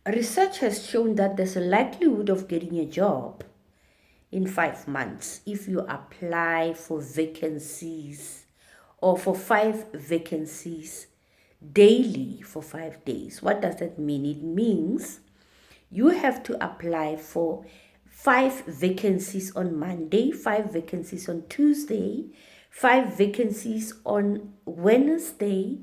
Research has shown that there's a likelihood of getting a job in 5 months if you apply for vacancies or for 5 vacancies daily for 5 days. What does that mean? It means you have to apply for 5 vacancies on Monday, 5 vacancies on Tuesday, 5 vacancies on Wednesday,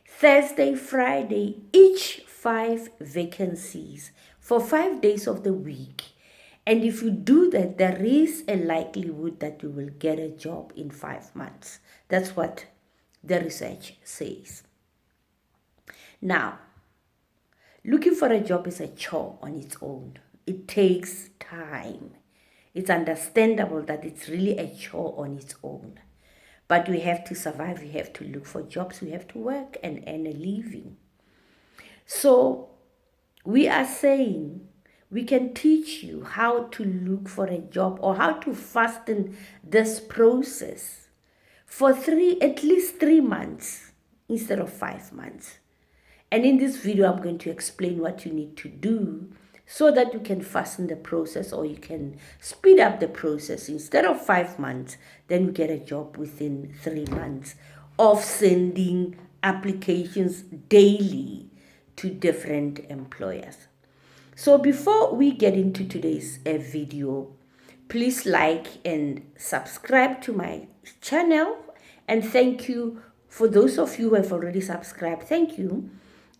Thursday, Friday, each 5 vacancies for 5 days of the week. And if you do that, there is a likelihood that you will get a job in 5 months. That's what the research says. Now, looking for a job is a chore on its own. It takes time. It's understandable that it's really a chore on its own. But we have to survive. We have to look for jobs. We have to work and earn a living. So we are saying we can teach you how to look for a job or how to fasten this process for at least 3 months instead of 5 months. And in this video, I'm going to explain what you need to do so that you can fasten the process or you can speed up the process. Instead of 5 months, then you get a job within 3 months of sending applications daily to different employers. So before we get into today's video, please like and subscribe to my channel. And thank you for those of you who have already subscribed. Thank you.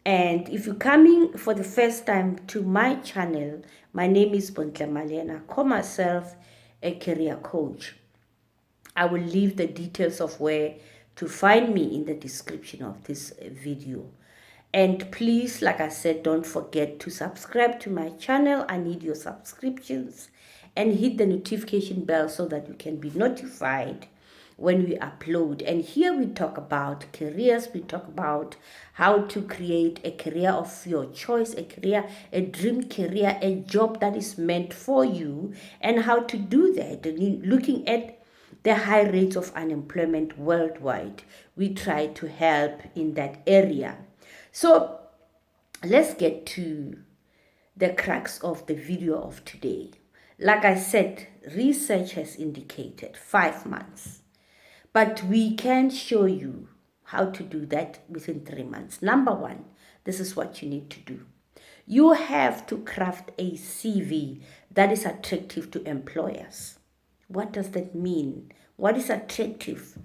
And if you're coming for the first time to my channel, my name is Bontle Malena. I call myself a career coach. I will leave the details of where to find me in the description of this video. And please, like I said, don't forget to subscribe to my channel. I need your subscriptions and hit the notification bell so that you can be notified when we upload. And here we talk about careers. We talk about how to create a career of your choice, a dream career, a job that is meant for you, and how to do that. And looking at the high rates of unemployment worldwide, we try to help in that area. So let's get to the crux of the video of today. Like I said, research has indicated 5 months. But we can show you how to do that within 3 months. Number one, this is what you need to do. You have to craft a CV that is attractive to employers. What does that mean? What is attractive?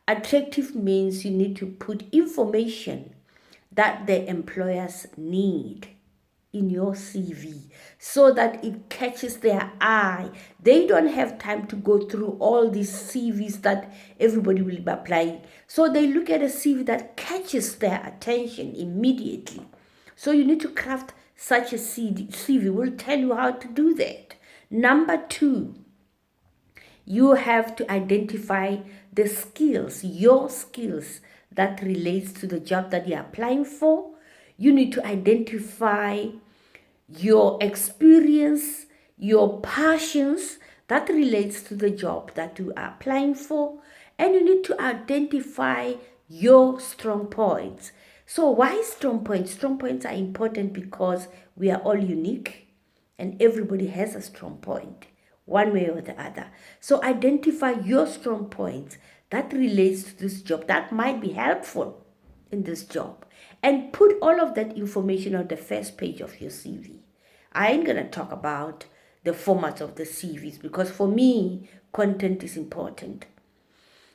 Attractive means you need to put information that the employers need in your CV so that it catches their eye. They don't have time to go through all these CVs that everybody will be applying. So they look at a CV that catches their attention immediately. So you need to craft such a CV. We'll tell you how to do that. Number two, you have to identify the skills, your skills that relates to the job that you're applying for. You need to identify your experience, your passions that relates to the job that you are applying for. And you need to identify your strong points. So why strong points? Strong points are important because we are all unique and everybody has a strong point, one way or the other. So identify your strong points that relates to this job that might be helpful in this job, and put all of that information on the first page of your CV. I ain't gonna talk about the format of the CVs because for me, content is important.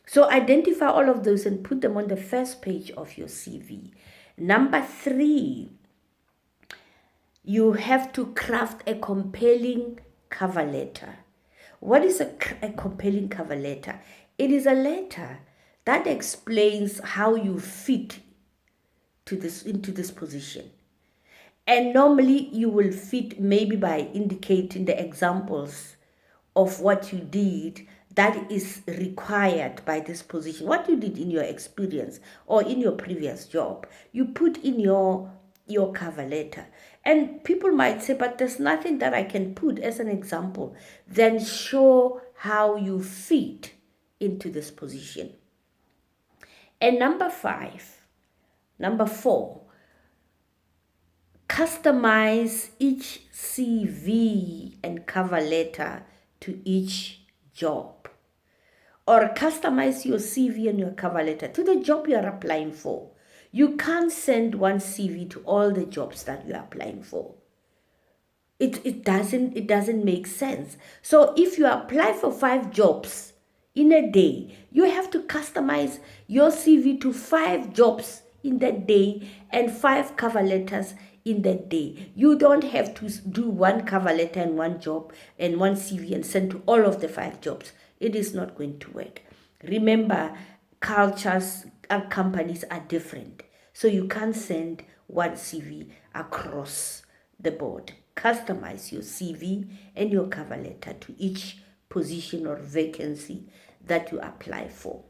So identify all of those and put them on the first page of your CV. Number three, you have to craft a compelling cover letter. What is a compelling cover letter? It is a letter that explains how you fit into this position. And normally you will fit maybe by indicating the examples of what you did that is required by this position, what you did in your experience or in your previous job. You put in your cover letter. And people might say, but there's nothing that I can put as an example. Then show how you fit into this position. And number four, Customize each CV and cover letter to each job. Or customize your CV and your cover letter to the job you are applying for. You can't send one CV to all the jobs that you are applying for. It doesn't make sense. So if you apply for 5 jobs in a day, you have to customize your CV to 5 jobs in that day and 5 cover letters in that day. You don't have to do one cover letter and one job and one CV and send to all of the 5 jobs. It is not going to work. Remember, cultures and companies are different. So you can't send one CV across the board. Customize your CV and your cover letter to each position or vacancy that you apply for.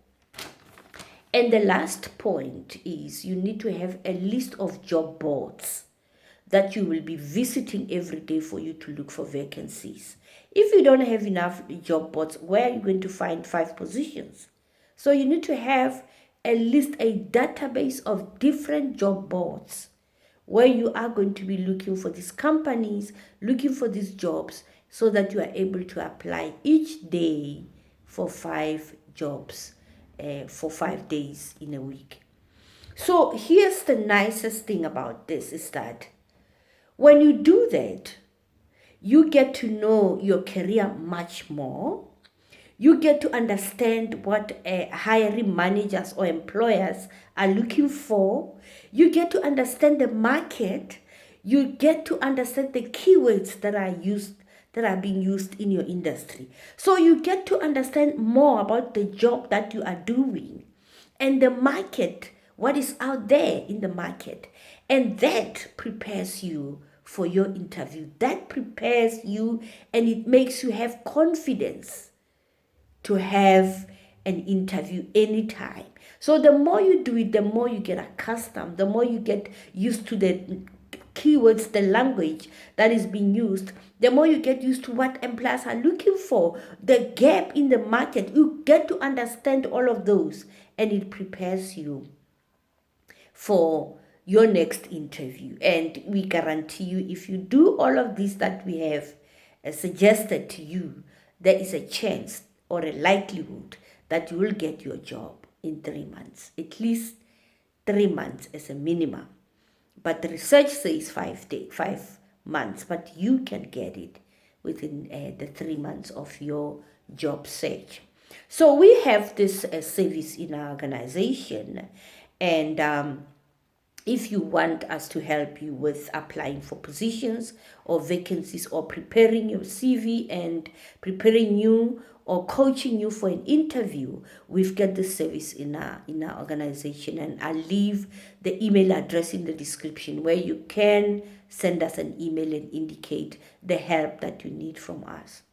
And the last point is you need to have a list of job boards that you will be visiting every day for you to look for vacancies. If you don't have enough job boards, where are you going to find 5 positions? So you need to have a list, a database of different job boards where you are going to be looking for these companies, looking for these jobs, so that you are able to apply each day for 5 jobs, for 5 days in a week. So here's the nicest thing about this is that when you do that, you get to know your career much more. You get to understand what hiring managers or employers are looking for. You get to understand the market. You get to understand the keywords that are being used in your industry. So you get to understand more about the job that you are doing and the market, what is out there in the market. And that prepares you for your interview. That prepares you and it makes you have confidence to have an interview anytime. So the more you do it, the more you get accustomed, the more you get used to the keywords, the language that is being used, the more you get used to what employers are looking for, the gap in the market. You get to understand all of those and it prepares you for your next interview. And we guarantee you, if you do all of this that we have suggested to you, there is a chance or a likelihood that you will get your job in 3 months, at least 3 months as a minimum. But the research says 5 months, but you can get it within the 3 months of your job search. So we have this service in our organization, and if you want us to help you with applying for positions or vacancies or preparing your CV and preparing you or coaching you for an interview, we've got this service in our organization, and I'll leave the email address in the description where you can send us an email and indicate the help that you need from us.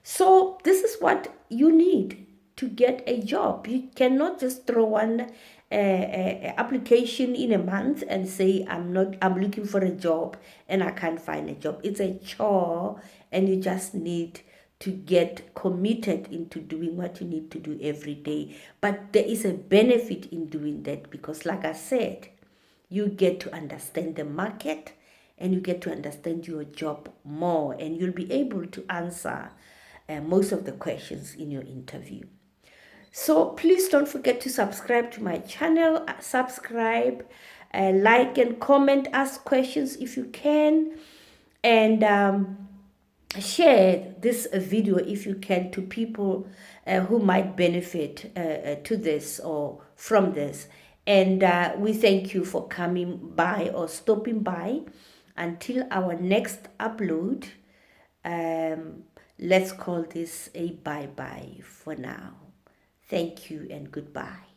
So this is what you need to get a job. You cannot just throw one application in a month and say I'm looking for a job and I can't find a job. It's a chore, and you just need to get committed into doing what you need to do every day. But there is a benefit in doing that because, like I said, you get to understand the market and you get to understand your job more, and you'll be able to answer most of the questions in your interview. So please don't forget to subscribe to my channel. Subscribe, like and comment, ask questions if you can, and share this video if you can to people who might benefit to this or from this. And we thank you for coming by or stopping by. Until our next upload, let's call this a bye-bye for now. Thank you and goodbye.